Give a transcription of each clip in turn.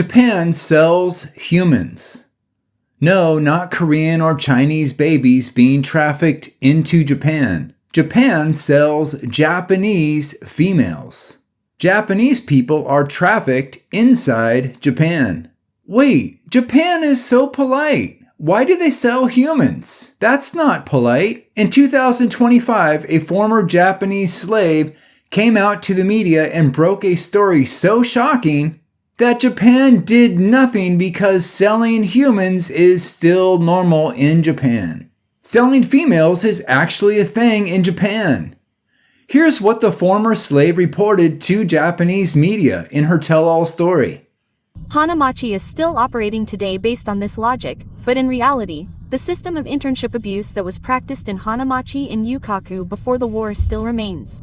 Japan sells humans. No, not Korean or Chinese babies being trafficked into Japan. Japan sells Japanese females. Japanese people are trafficked inside Japan. Wait, Japan is so polite. Why do they sell humans? That's not polite. In 2025, a former Japanese slave came out to the media and broke a story so shocking that Japan did nothing because selling humans is still normal in Japan. Selling females is actually a thing in Japan. Here's what the former slave reported to Japanese media in her tell-all story. Hanamachi is still operating today based on this logic, but in reality, the system of internship abuse that was practiced in Hanamachi in Yukaku before the war still remains.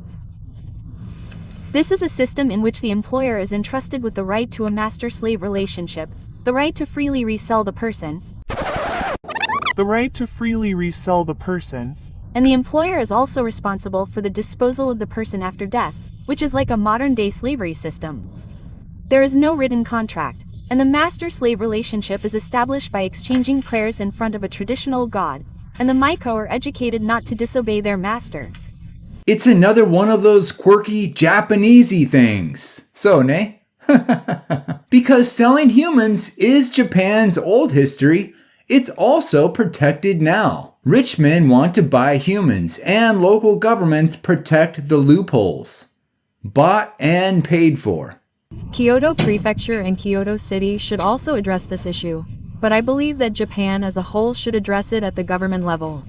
This is a system in which the employer is entrusted with the right to a master-slave relationship, the right to freely resell the person, and the employer is also responsible for the disposal of the person after death, which is like a modern-day slavery system. There is no written contract, and the master-slave relationship is established by exchanging prayers in front of a traditional god, and the maiko are educated not to disobey their master. It's another one of those quirky Japanesey things. So, ne? Because selling humans is Japan's old history, it's also protected now. Rich men want to buy humans, and local governments protect the loopholes. Bought and paid for. Kyoto Prefecture and Kyoto City should also address this issue, but I believe that Japan as a whole should address it at the government level.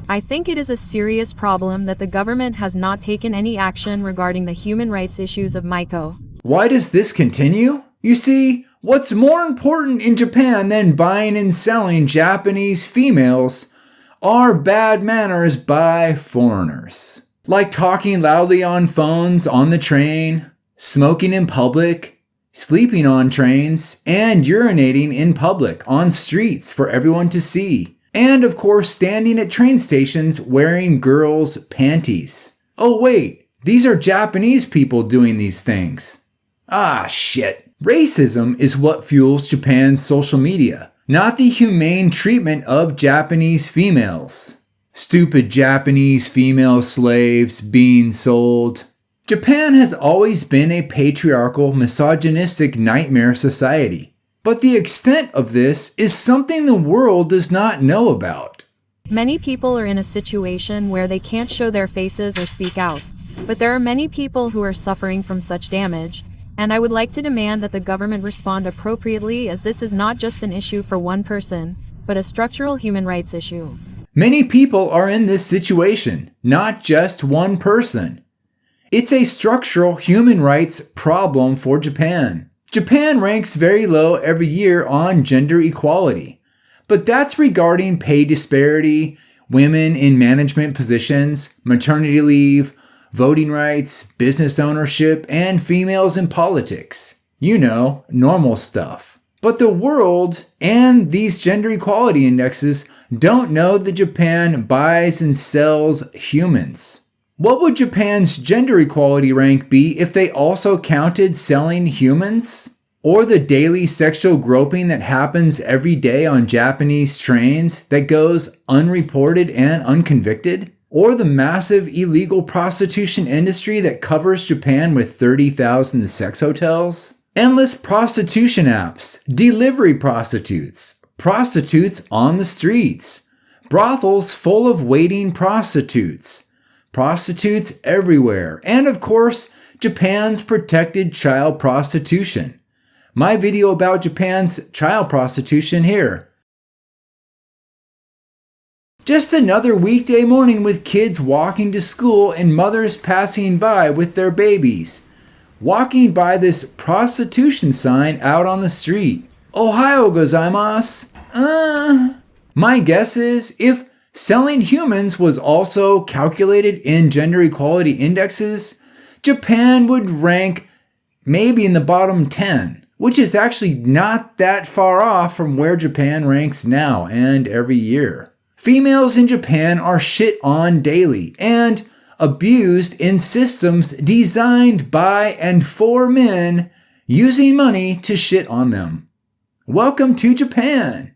I think it is a serious problem that the government has not taken any action regarding the human rights issues of maiko. Why does this continue? You see, what's more important in Japan than buying and selling Japanese females are bad manners by foreigners. Like talking loudly on phones on the train, smoking in public, sleeping on trains, and urinating in public on streets for everyone to see. And of course, standing at train stations wearing girls' panties. Oh wait, these are Japanese people doing these things. Ah, shit. Racism is what fuels Japan's social media, not the humane treatment of Japanese females. Stupid Japanese female slaves being sold. Japan has always been a patriarchal, misogynistic nightmare society. But the extent of this is something the world does not know about. Many people are in a situation where they can't show their faces or speak out, but there are many people who are suffering from such damage, and I would like to demand that the government respond appropriately, as this is not just an issue for one person, but a structural human rights issue. Many people are in this situation, not just one person. It's a structural human rights problem for Japan. Japan ranks very low every year on gender equality, but that's regarding pay disparity, women in management positions, maternity leave, voting rights, business ownership, and females in politics. You know, normal stuff. But the world and these gender equality indexes don't know that Japan buys and sells humans. What would Japan's gender equality rank be if they also counted selling humans? Or the daily sexual groping that happens every day on Japanese trains that goes unreported and unconvicted? Or the massive illegal prostitution industry that covers Japan with 30,000 sex hotels? Endless prostitution apps, delivery prostitutes, prostitutes on the streets, brothels full of waiting prostitutes, prostitutes everywhere, and of course, Japan's protected child prostitution. My video about Japan's child prostitution here. Just another weekday morning with kids walking to school and mothers passing by with their babies, walking by this prostitution sign out on the street. Ohayo gozaimasu. My guess is if selling humans was also calculated in gender equality indexes, Japan would rank maybe in the bottom 10, which is actually not that far off from where Japan ranks now and every year. Females in Japan are shit on daily and abused in systems designed by and for men using money to shit on them. Welcome to Japan!